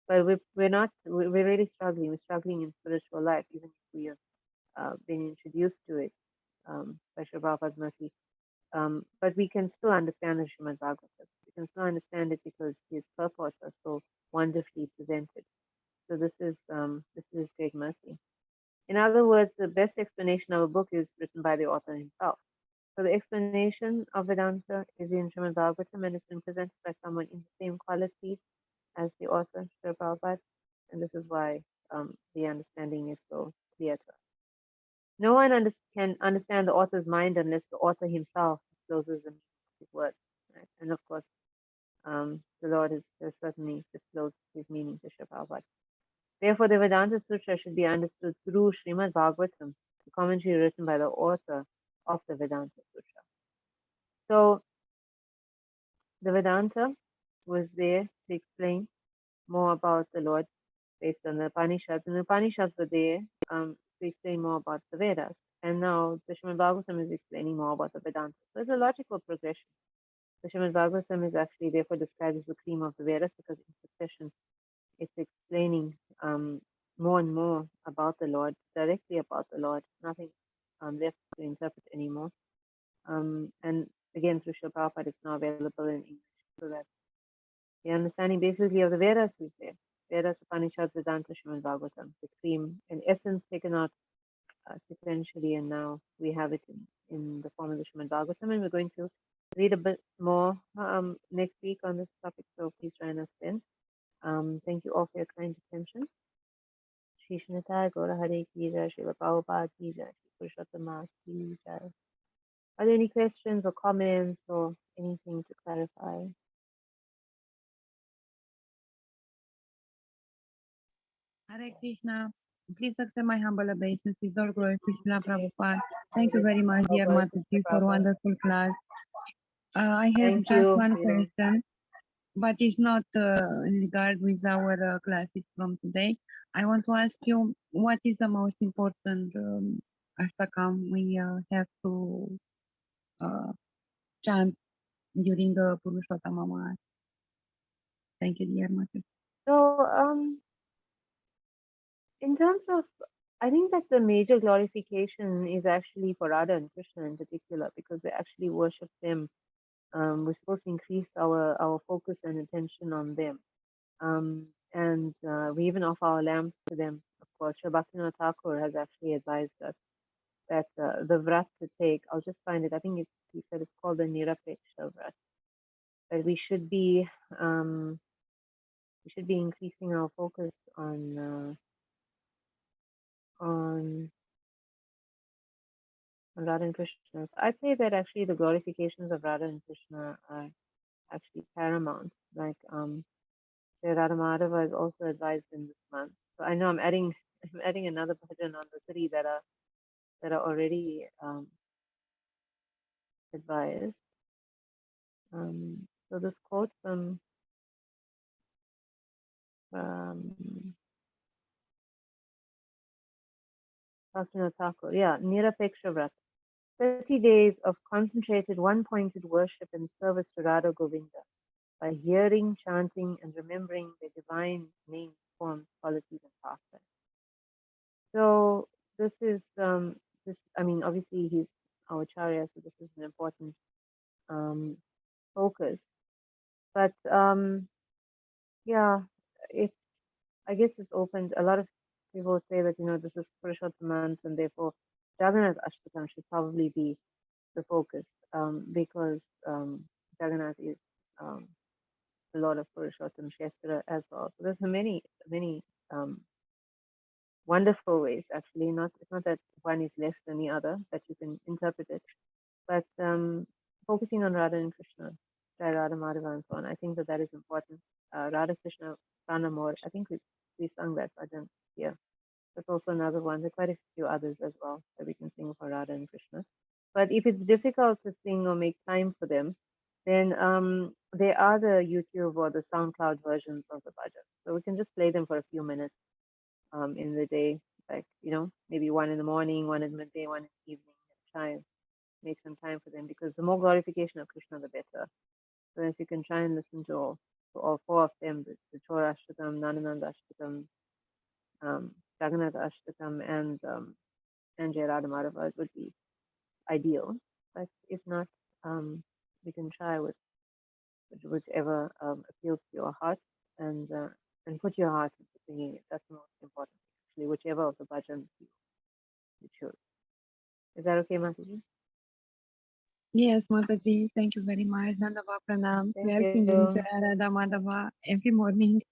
A: but we're really struggling. We're struggling in spiritual life, even if we have been introduced to it by Srila Prabhupada's mercy. But we can still understand the Srimad Bhagavatam. We can still understand it because his purports are so wonderfully presented. So this is great mercy. In other words, the best explanation of a book is written by the author himself. So the explanation of Vedanta is in Srimad Bhagavatam, and it's been presented by someone in the same quality as the author, Srila Prabhupada, and this is why the understanding is so clear to us. No one can understand the author's mind unless the author himself discloses the meaning of his words. Right? And of course, the Lord has certainly disclosed his meaning to Srila Prabhupada. Therefore, the Vedanta Sutra should be understood through Srimad Bhagavatam, the commentary written by the author of the Vedanta Sutra. So, the Vedanta was there to explain more about the Lord based on the Upanishads, and the Upanishads were there to explain more about the Vedas. And now the Srimad Bhagavatam is explaining more about the Vedanta. So it's a logical progression. The Srimad Bhagavatam is actually therefore described as the cream of the Vedas because in succession it's explaining more and more about the Lord, directly about the Lord, nothing left to interpret anymore. And again, through Srila Prabhupada, it's now available in English, so that the understanding basically of the Vedas is there. Vedas, Upanishads, Vedanta, Srimad Bhagavatam, the cream, in essence, taken out sequentially, and now we have it in the form of the Srimad Bhagavatam, and we're going to read a bit more next week on this topic, so please join us then. Thank you all for your kind attention. Shri Shnata Gaura Hare Ki Jai, Srila Prabhupada Ki Jai, Shri Purushottam Ki Jai. Are there any questions or comments or anything to clarify?
B: Hare Krishna. Please accept my humble obeisance with all glory to Srila Prabhupada. Thank you very much, dear Mataji, for wonderful class. I have just one question, but it's not in regard with our classes from today. I want to ask you, what is the most important ashtakam we have to chant during the Purushottama Mass. Thank you, dear Mother.
A: So, in terms of, I think that the major glorification is actually for Radha and Krishna in particular, because we actually worship them. We're supposed to increase our focus and attention on them. And we even offer our lamps to them. Of course, Sri Bhaktivinoda Thakur has actually advised us that the vrat to take, I'll just find it, I think he said it's called the Nirapeksha vrat, that we should be increasing our focus on Radha and Krishna. So I'd say that actually the glorifications of Radha and Krishna are actually paramount. Like Sri Radha Madhava is also advised in this month. So I know I'm adding I'm adding another bhajan on the three that are already advised. So this quote from Bhaktivinoda Thakur, Nirapeksha Vrat, 30 days of concentrated one-pointed worship and service to Radha Govinda by hearing, chanting, and remembering the divine names, forms, qualities, and pastimes. So this is I mean, obviously he's our Acharya, so this is an important focus. But yeah, it's I guess it's opened. A lot of people say that this is Purushottam month, and therefore Jagannath Ashtakam should probably be the focus, because Jagannath is the Lord of Purushottam Kshetra as well. So there's many wonderful ways actually. It's not that one is less than the other that you can interpret it, but focusing on Radha and Krishna, Jai Radha Madhava and so on. I think that is important. Radha Krishna Pranamor. I think we sung that bhajan here. That's also another one. There are quite a few others as well that we can sing for Radha and Krishna. But if it's difficult to sing or make time for them, then there are the YouTube or the SoundCloud versions of the bhajan. So we can just play them for a few minutes in the day, like maybe one in the morning, one in midday, one in the evening, and try and make some time for them, because the more glorification of Krishna, the better. So if you can try and listen to all four of them, the Chor Ashtakam, Nanananda Ashtakam, Jagannath Ashtakam, and Jai Radha Madhava, it would be ideal. But if not, we can try with whichever appeals to your heart, and put your heart into singing it. That's the most important thing, actually, whichever of the bhajans you choose. Is that okay, Mataji?
B: Yes, Mataji, thank you very much. Dandava Pranam. We are
A: Thank
B: singing
A: you.
B: Jai Radha Madhava every morning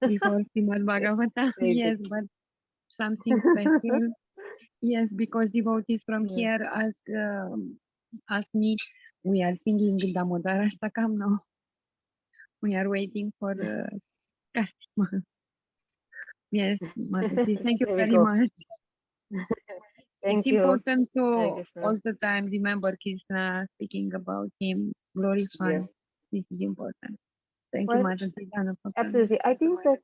B: before Srimad Bhagavatam.
A: Very good.
B: Yes, but something special. Yes, because devotees from
A: Yeah.
B: here asked me, we are singing Damodar Ashtakam now. We are waiting for Kartik month. Yes, Mataji, thank you
A: There we
B: very
A: go.
B: much.
A: Thank
B: It's
A: you.
B: important to
A: Hare Krishna.
B: all the time remember Krishna, speaking about him, glorify.
A: Yes.
B: This is important. Thank you,
A: Well,
B: Mataji.
A: absolutely. I think that,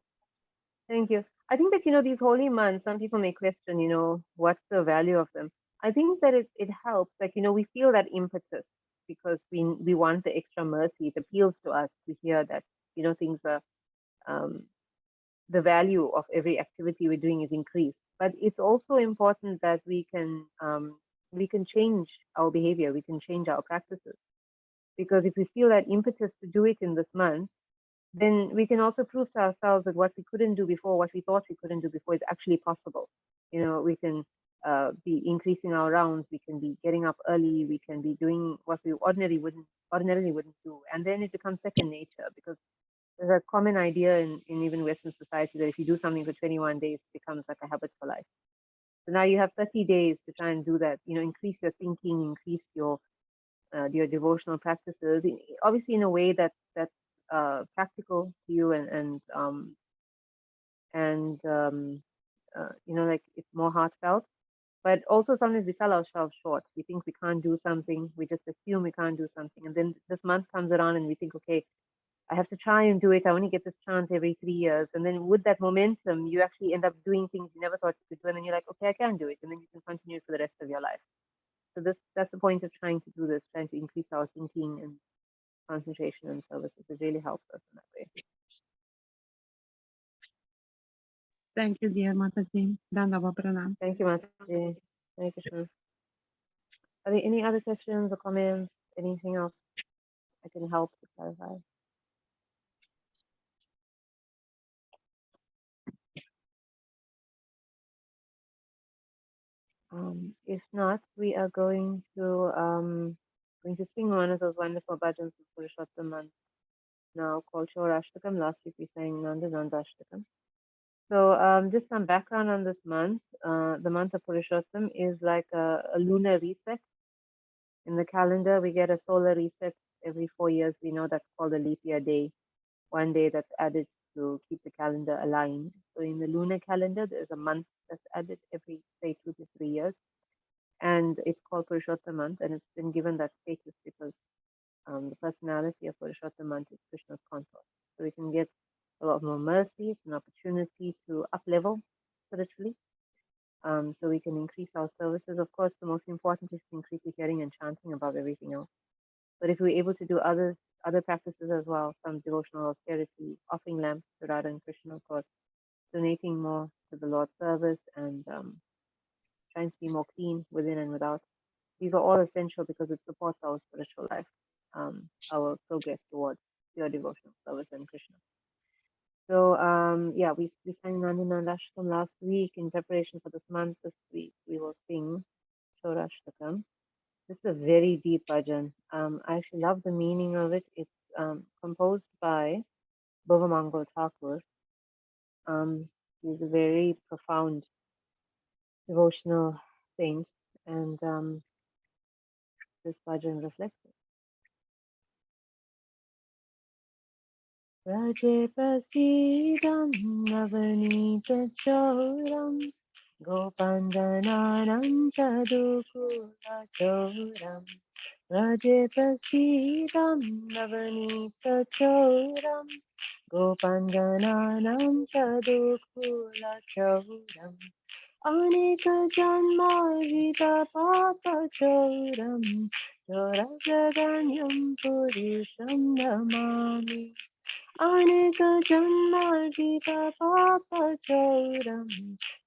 A: thank you. I think that, these holy months, some people may question, what's the value of them. I think that it helps. Like, we feel that impetus because we want the extra mercy. It appeals to us to hear that, things are, the value of every activity we're doing is increased. But it's also important that we can change our behavior. We can change our practices. Because if we feel that impetus to do it in this month, then we can also prove to ourselves that what we couldn't do before, what we thought we couldn't do before, is actually possible. We can be increasing our rounds, we can be getting up early, we can be doing what we ordinarily wouldn't do, and then it becomes second nature. Because there's a common idea in even Western society that if you do something for 21 days, it becomes like a habit for life. So now you have 30 days to try and do that. Increase your thinking, increase your devotional practices, obviously in a way that's practical to you, like it's more heartfelt. But also sometimes we sell ourselves short. We think we can't do something. We just assume we can't do something. And then this month comes around and we think, okay, I have to try and do it. I only get this chance every 3 years. And then with that momentum, you actually end up doing things you never thought you could do. And then you're like, okay, I can do it. And then you can continue for the rest of your life. So that's the point of trying to do this, trying to increase our thinking and concentration and services. It really helps us in that way.
B: Thank you, dear Mataji. Dandava Pranam.
A: Thank you, Mataji. Thank you, Shri. Are there any other questions or comments? Anything else I can help to clarify? If not, we are going to sing one of those wonderful bhajans of Purushottam now called Shorashtakam. Last week we sang Nanda Nandashtakam. So just some background on this month. The month of Purushottam is like a lunar reset. In the calendar, we get a solar reset every 4 years. We know that's called a leap year day, one day that's added to keep the calendar aligned. So in the lunar calendar, there's a month that's added every, say, 2 to 3 years. And it's called Purushottam month, and it's been given that status because the personality of Purushottam month is Krishna's consort. So we can get a lot more mercy. It's an opportunity to up level spiritually. So we can increase our services. Of course, the most important is to increase the hearing and chanting above everything else. But if we're able to do other practices as well, some devotional austerity, offering lamps to Radha and Krishna, of course, donating more to the Lord's service, and trying to be more clean within and without. These are all essential because it supports our spiritual life, our progress towards pure devotional service and Krishna. So yeah, we sang Nandinandashtam last week in preparation for this month. This week we will sing Shorashtakam. This is a very deep bhajan. I actually love the meaning of it. It's composed by Bhavamangal Thakur. He's a very profound devotional saint, and this bhajan reflects it. Raje Prasidam Navanita Choram Gopandananam Chadukula Choram Raje Prasidam Navanita Choram Gopandananam Chadukula Choram Anika Janmajita Papa Choram Chora Jaganyam Purusham Namami Anika Janmajita Papa Choram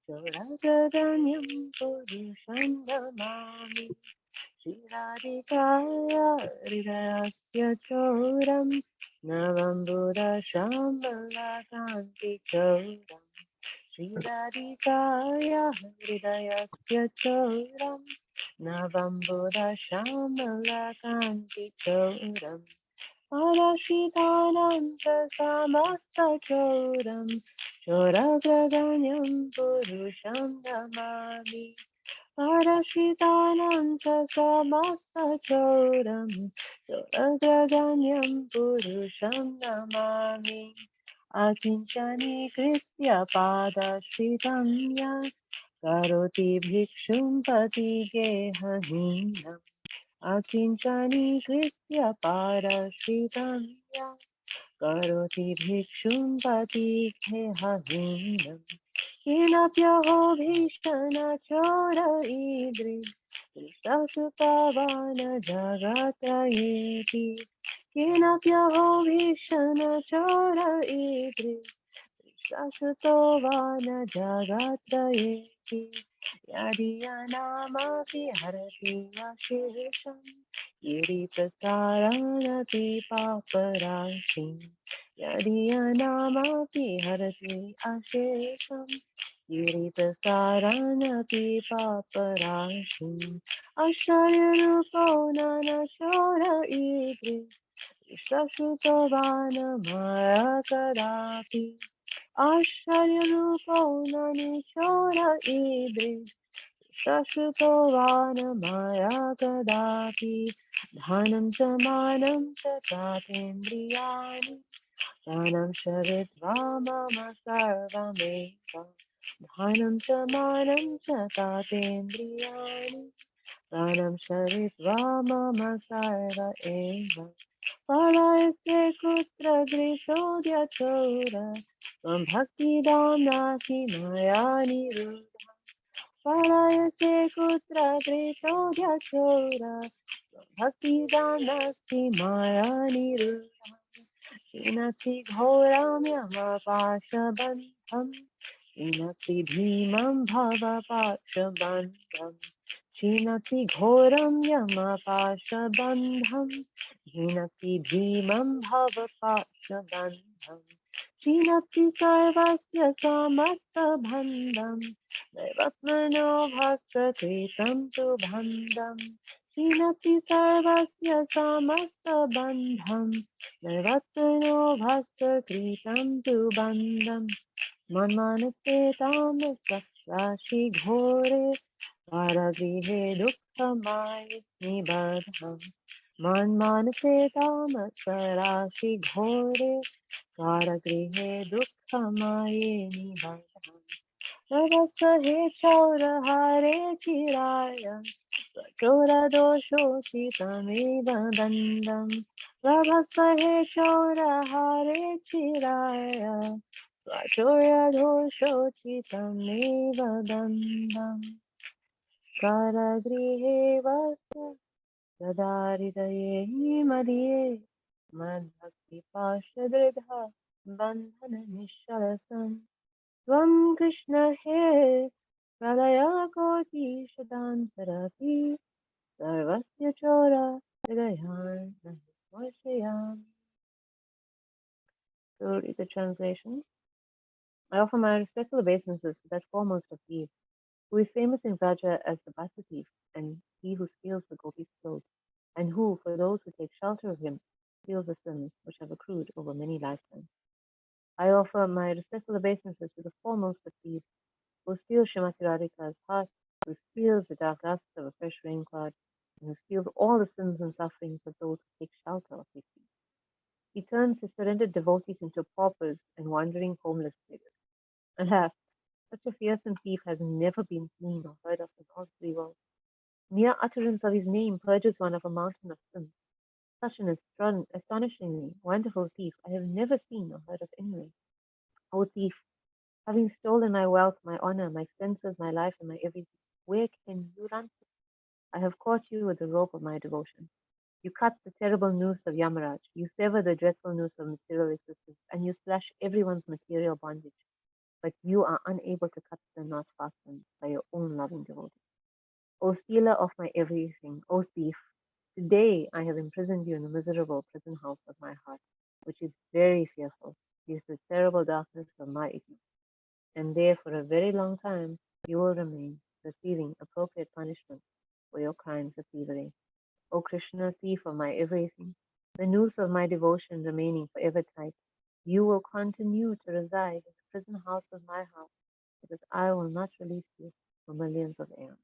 A: Chora Jaganyam Purusham Namami Shiradikaya Hridayasya Choram Navambura Shambhala Kanti Choram Shiradikaya Hridayasya Choram Navambura Shambhala Kanti Choram Parashitananta Samasta Choram Choragraganyam Purusham Namami Parashitananta Samasta Choram Choragraganyam Purusham Namami Akinchani Kritya Padashritam Yat Karoti Bhikshum Pati Gehahinam Akinchani Kritya Parashritam Yat Karoti Bhikshum Pati Gehahinam Kinapyaho Bhishana Chora Idri Sasutavana Jagatrayeti Kinapyaho Bhishana Chora Idri Sasutavana Jagatrayeti Yadiyanamapi Harati Ashesham Yiri Prasaranati Paparashim Yadiyanamapi Harati Ashesham Yiritasaranapi paparashim Asharyarupo nanashora idri Shashutovana maya kadapi Asharyarupo nanishora idri Shashutovana maya kadapi Dhanam samanam tatendriyani Dhanam sharitva mama sarvameva Dhanam samanam tatendriyani Dhanam sharitva mama sarva eva Palayase kutra grishodya chora Svam bhakti dam nasi maya niruddha Palayase kutra krito vyachora bhakti danasti maya nirudha Shinati ghoram yama pasha bandham Shinati bhimam bhava pasha bandham Shinati ghoram yama pasha bandham Shinati bhimam bhava pasha bandham Shinati sarvasya samasta bandham Naivatmano bhakta kritam tu bandham Shinati sarvasya samasta bandham Naivatmano bhakta kritam tu bandham Manmanase tamasa rashi ghore Paragrihe dukkhamaya nibadham Manmanase tamasa rashi ghore Paragrihe dukkhamaya nibadham Namaste Chaura Hare Chiraya Chora Dosho Chitameva Dandam Namaste Chaura Hare Chiraya Chora Dosho Chitameva Dandam Karagrihe Vastu Sadaridaye Madhye Madhakti Pashadridha Bandhana Nishalasam Svam Krishna He Pralayakoti Shadantarati Sarvasya Chora Hridayar Nahishvashayam. To read the translation, I offer my respectful obeisances to that foremost of thieves, who is famous in Vraja as the Basu thief, and he who steals the gopis' clothes, and who, for those who take shelter of him, steals the sins which have accrued over many lifetimes. I offer my respectful obeisances to the foremost of thieves, who steals Srimati Radhika's heart, who steals the dark dust of a fresh rain cloud, and who steals all the sins and sufferings of those who take shelter of his feet. He turns his surrendered devotees into paupers and wandering homeless beggars. Alas, such a fearsome thief has never been seen or heard of in all three worlds. Mere utterance of his name purges one of a mountain of sins. Such an astonishingly wonderful thief I have never seen or heard of anywhere. O thief, having stolen my wealth, my honor, my senses, my life, and my everything, where can you run to? I have caught you with the rope of my devotion. You cut the terrible noose of Yamaraj, you sever the dreadful noose of material existence, and you slash everyone's material bondage. But you are unable to cut the knot fastened by your own loving devotee. O stealer of my everything, O thief, today I have imprisoned you in the miserable prison house of my heart, which is very fearful, is the terrible darkness of my ignorance. And there for a very long time you will remain, receiving appropriate punishment for your crimes of thievery. O Krishna, thief of my everything, the noose of my devotion remaining forever tight, you will continue to reside in the prison house of my heart, because I will not release you for millions of aeons.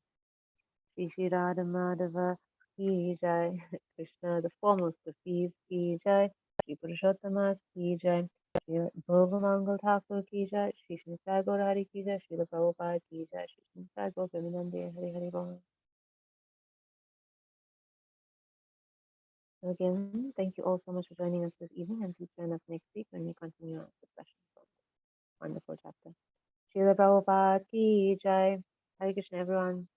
A: Shri Shri Radha Madhava Ki Jai, Krishna, the foremost of thieves, Ki Jai, Shri Purushottamas Ki Jai, Shri Bhava Mangal Thakur Ki Jai, Shri Shri Sai Gaurari Ki Jai, Shri Prabhupada Ki Jai, Shri Shri Sai Gaur Premanande, Hari Hari Bol. Again, thank you all so much for joining us this evening, and please join us next week when we continue our discussion of this wonderful chapter. Shri Prabhupada Ki Jai. Hare Krishna, everyone.